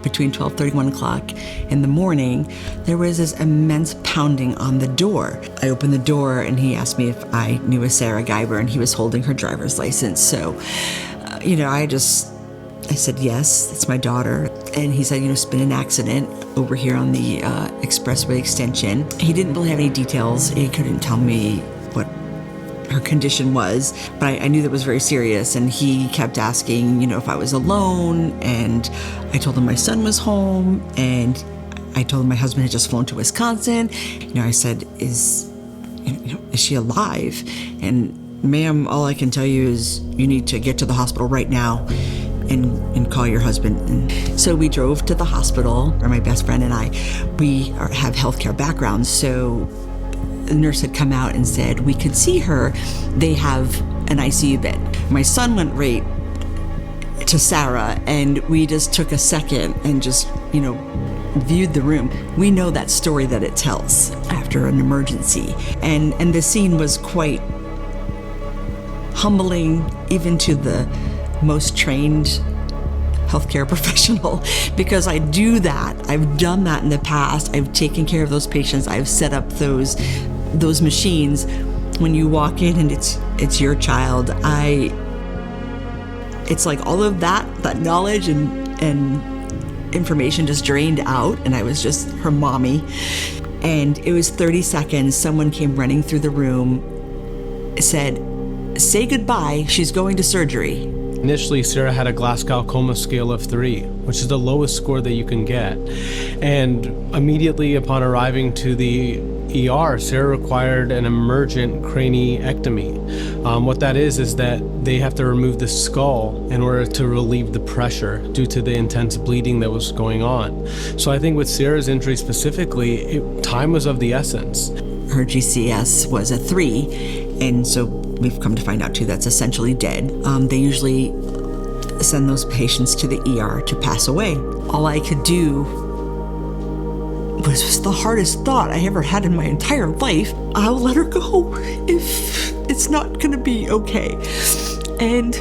between 12:30 and 1 o'clock in the morning, there was this immense pounding on the door. I opened the door and he asked me if I knew a Sarah Giber, and he was holding her driver's license. So, I said, yes, it's my daughter. And he said, it's been an accident over here on the expressway extension. He didn't really have any details. He couldn't tell me what her condition was, but I knew that was very serious. And he kept asking, if I was alone, and I told him my son was home, and I told him my husband had just flown to Wisconsin. I said, is she alive? And ma'am, all I can tell you is you need to get to the hospital right now and call your husband. And so we drove to the hospital, or my best friend and I. We have healthcare backgrounds, so the nurse had come out and said we could see her. They have an ICU bed. My son went right to Sarah, and we just took a second and just, viewed the room. We know that story that it tells after an emergency. And the scene was quite humbling, even to the most trained healthcare professional, because I do that. I've done that in the past. I've taken care of those patients. I've set up those machines. When you walk in and it's your child, it's like all of that knowledge and information just drained out, and I was just her mommy. And it was 30 seconds. Someone came running through the room, said, "Say goodbye, she's going to surgery." Initially, Sarah had a Glasgow Coma scale of 3, which is the lowest score that you can get. And immediately upon arriving to the ER, Sarah required an emergent craniectomy. What that is that they have to remove the skull in order to relieve the pressure due to the intense bleeding that was going on. So I think with Sarah's injury specifically, time was of the essence. Her GCS was a 3, and so we've come to find out too that's essentially dead. They usually send those patients to the ER to pass away. All I could do was just the hardest thought I ever had in my entire life. I'll let her go if it's not gonna be okay. And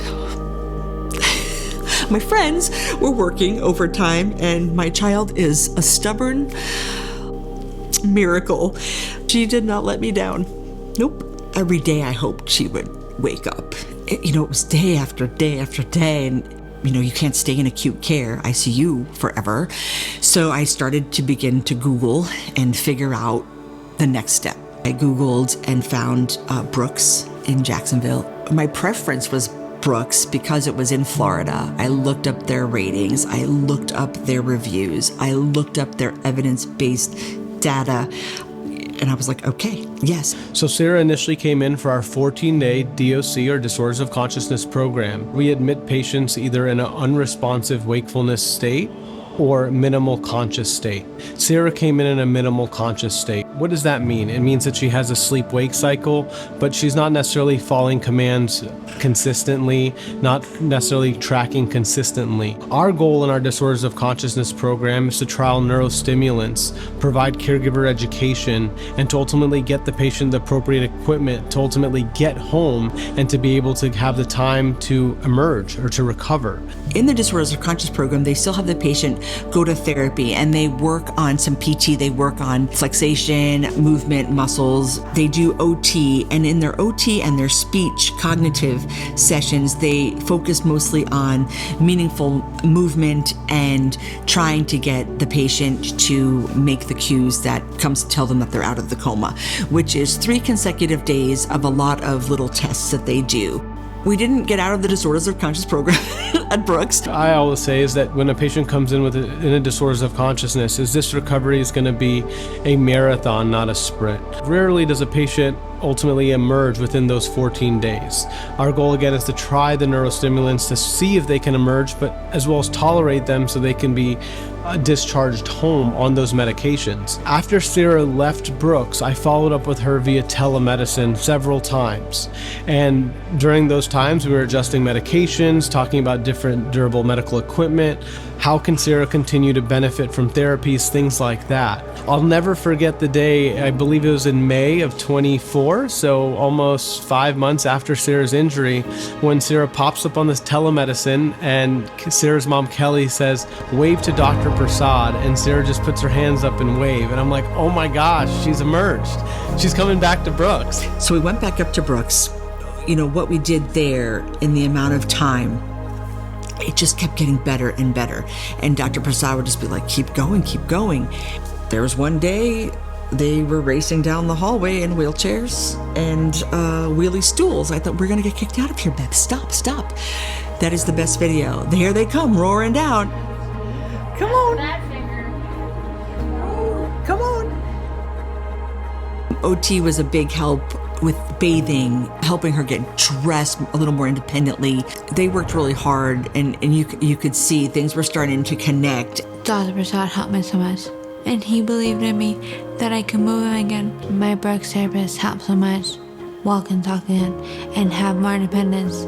my friends were working overtime, and my child is a stubborn miracle. She did not let me down. Nope. Every day I hoped she would wake up. It was day after day after day, and you can't stay in acute care, ICU, forever. So I started to begin to Google and figure out the next step. I Googled and found Brooks in Jacksonville. My preference was Brooks because it was in Florida. I looked up their ratings. I looked up their reviews. I looked up their evidence-based data. And I was like, okay, yes. So Sarah initially came in for our 14-day DOC, or Disorders of Consciousness program. We admit patients either in an unresponsive wakefulness state or minimal conscious state. Sarah came in a minimal conscious state. What does that mean? It means that she has a sleep-wake cycle, but she's not necessarily following commands consistently, not necessarily tracking consistently. Our goal in our Disorders of Consciousness program is to trial neurostimulants, provide caregiver education, and to ultimately get the patient the appropriate equipment to ultimately get home and to be able to have the time to emerge or to recover. In the Disorders of Consciousness program, they still have the patient go to therapy, and they work on some PT, they work on flexation, movement, muscles. They do OT, and in their OT and their speech cognitive sessions, they focus mostly on meaningful movement and trying to get the patient to make the cues that comes to tell them that they're out of the coma, which is 3 consecutive days of a lot of little tests that they do. We didn't get out of the Disorders of Consciousness program at Brooks. I always say is that when a patient comes in in a Disorders of Consciousness, is this recovery is going to be a marathon, not a sprint. Rarely does a patient ultimately emerge within those 14 days. Our goal again is to try the neurostimulants to see if they can emerge, but as well as tolerate them so they can be discharged home on those medications. After Sarah left Brooks, I followed up with her via telemedicine several times. And during those times, we were adjusting medications, talking about different durable medical equipment, How can Sarah continue to benefit from therapies, things like that. I'll never forget the day, I believe it was in May of 24, so almost 5 months after Sarah's injury, when Sarah pops up on this telemedicine and Sarah's mom Kelly says, "Wave to Dr. Prasad," and Sarah just puts her hands up and wave, and I'm like, oh my gosh, she's emerged. She's coming back to Brooks. So we went back up to Brooks. You know, what we did there in the amount of time, it just kept getting better and better. And Dr. Prasad would just be like, keep going, keep going. There was one day they were racing down the hallway in wheelchairs and wheelie stools. I thought, we're going to get kicked out of here, Beck. Stop, stop. That is the best video. Here they come, roaring down. Come on. Come on. OT was a big help with bathing, helping her get dressed a little more independently. They worked really hard, and you could see things were starting to connect. Dr. Prasad helped me so much, and he believed in me that I could move again. My Brooks therapist helped so much, walk and talk again, and have more independence.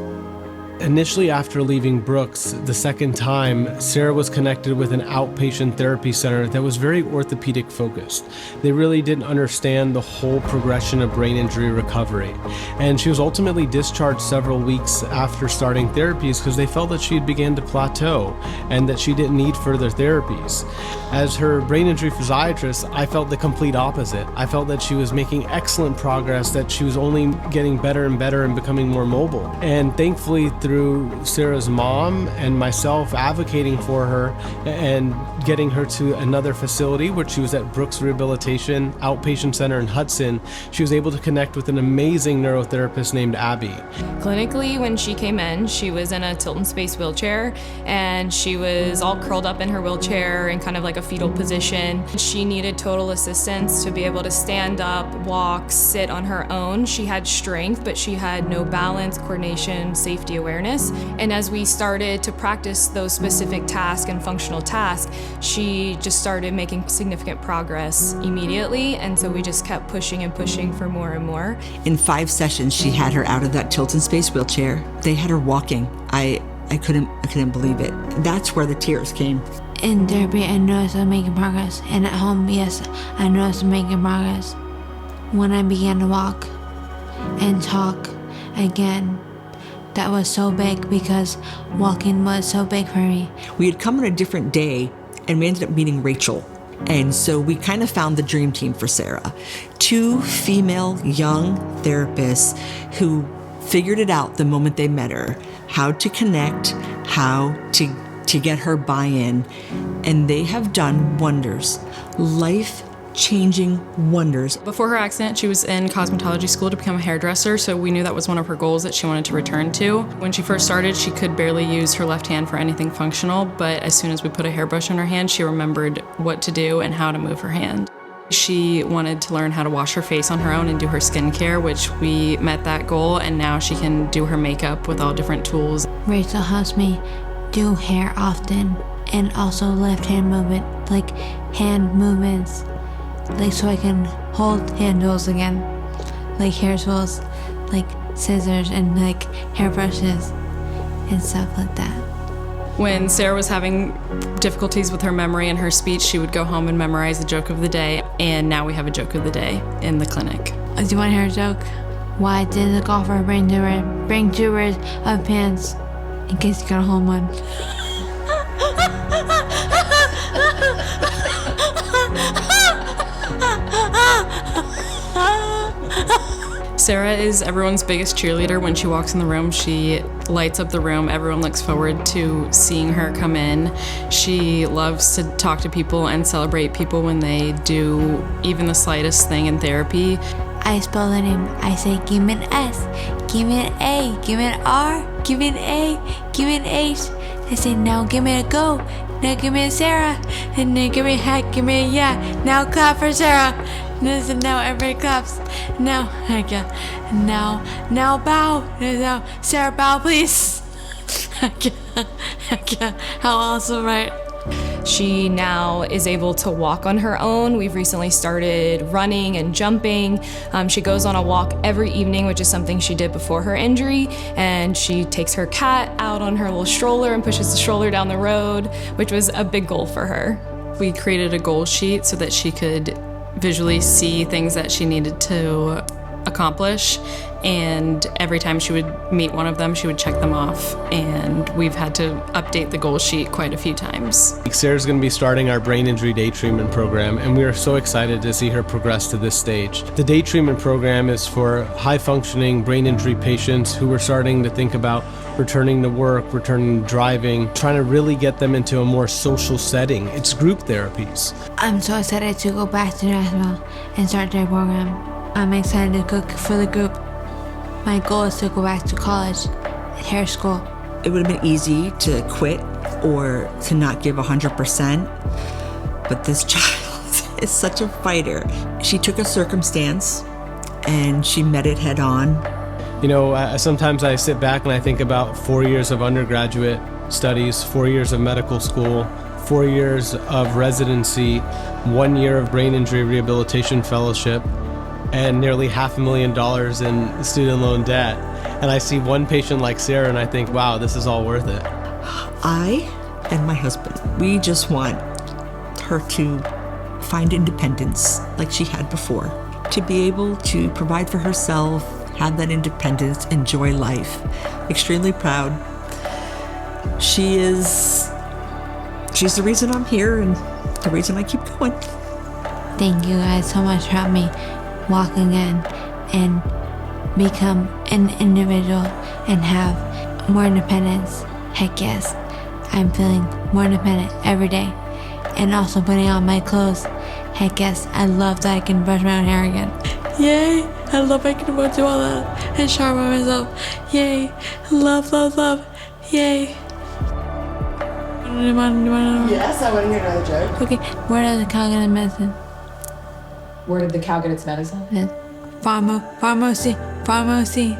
Initially, after leaving Brooks the second time, Sarah was connected with an outpatient therapy center that was very orthopedic focused. They really didn't understand the whole progression of brain injury recovery. And she was ultimately discharged several weeks after starting therapies because they felt that she had began to plateau and that she didn't need further therapies. As her brain injury physiatrist, I felt the complete opposite. I felt that she was making excellent progress, that she was only getting better and better and becoming more mobile. And thankfully, through Sarah's mom and myself advocating for her and getting her to another facility, where she was at Brooks Rehabilitation Outpatient Center in Hudson, she was able to connect with an amazing neurotherapist named Abby. Clinically, when she came in, she was in a tilt and space wheelchair, and she was all curled up in her wheelchair in kind of like a fetal position. She needed total assistance to be able to stand up, walk, sit on her own. She had strength, but she had no balance, coordination, safety awareness. And as we started to practice those specific tasks and functional tasks, she just started making significant progress immediately. And so we just kept pushing and pushing for more and more. In 5 sessions, she had her out of that tilt and space wheelchair. They had her walking. I couldn't believe it. That's where the tears came. In therapy, I noticed I'm making progress. And at home, yes, I noticed I'm making progress. When I began to walk and talk again, that was so big because walking was so big for me. We had come on a different day, and we ended up meeting Rachel. And so we kind of found the dream team for Sarah. 2 female young therapists who figured it out the moment they met her, how to connect, how to get her buy-in. And they have done wonders, life-changing wonders. Before her accident, she was in cosmetology school to become a hairdresser, so we knew that was one of her goals that she wanted to return to. When she first started, she could barely use her left hand for anything functional, but as soon as we put a hairbrush in her hand, she remembered what to do and how to move her hand. She wanted to learn how to wash her face on her own and do her skincare, which we met that goal, and now she can do her makeup with all different tools. Rachel helps me do hair often, and also left hand movement, like hand movements, like so I can hold handles again, like hair tools, like scissors and like hairbrushes and stuff like that. When Sarah was having difficulties with her memory and her speech, she would go home and memorize the joke of the day, and now we have a joke of the day in the clinic. Do you want to hear a joke? Why did the golfer bring jewelry of pants? In case you got a home one. Sarah is everyone's biggest cheerleader. When she walks in the room, she lights up the room. Everyone looks forward to seeing her come in. She loves to talk to people and celebrate people when they do even the slightest thing in therapy. I spell the name. I say, give me an S, give me an A, give me an R, give me an A, give me an H. I say, now give me a go, now give me a Sarah, and then give me a heck, give me a yeah. Now clap for Sarah. And now everybody claps. Now, heck yeah. Now bow. Now, Sarah, bow, please. Heck yeah. Heck yeah. How awesome, right? She now is able to walk on her own. We've recently started running and jumping. She goes on a walk every evening, which is something she did before her injury, and she takes her cat out on her little stroller and pushes the stroller down the road, which was a big goal for her. We created a goal sheet so that she could visually see things that she needed to accomplish, and every time she would meet one of them, she would check them off, and we've had to update the goal sheet quite a few times. Sarah's going to be starting our brain injury day treatment program, and we are so excited to see her progress to this stage. The day treatment program is for high-functioning brain injury patients who are starting to think about returning to work, returning to driving, trying to really get them into a more social setting. It's group therapies. I'm so excited to go back to Nashville and start their program. I'm excited to cook for the group. My goal is to go back to college, hair school. It would have been easy to quit or to not give 100%, but this child is such a fighter. She took a circumstance and she met it head on. You know, sometimes I sit back and I think about 4 years of undergraduate studies, 4 years of medical school, 4 years of residency, 1 year of brain injury rehabilitation fellowship, and nearly $500,000 in student loan debt. And I see one patient like Sarah and I think, wow, this is all worth it. I and my husband, we just want her to find independence like she had before, to be able to provide for herself, have that independence, enjoy life. Extremely proud. She's the reason I'm here and the reason I keep going. Thank you guys so much for helping me walk again and become an individual and have more independence. Heck yes, I'm feeling more independent every day. And also putting on my clothes. Heck yes, I love that I can brush my own hair again. Yay, I love I can do all that and shower by myself. Yay, love, love, love. Yay. Yes, I want to hear another joke. Okay, where does the cow get its medicine? Where did the cow get its medicine? Pharmacy. Pharmacy.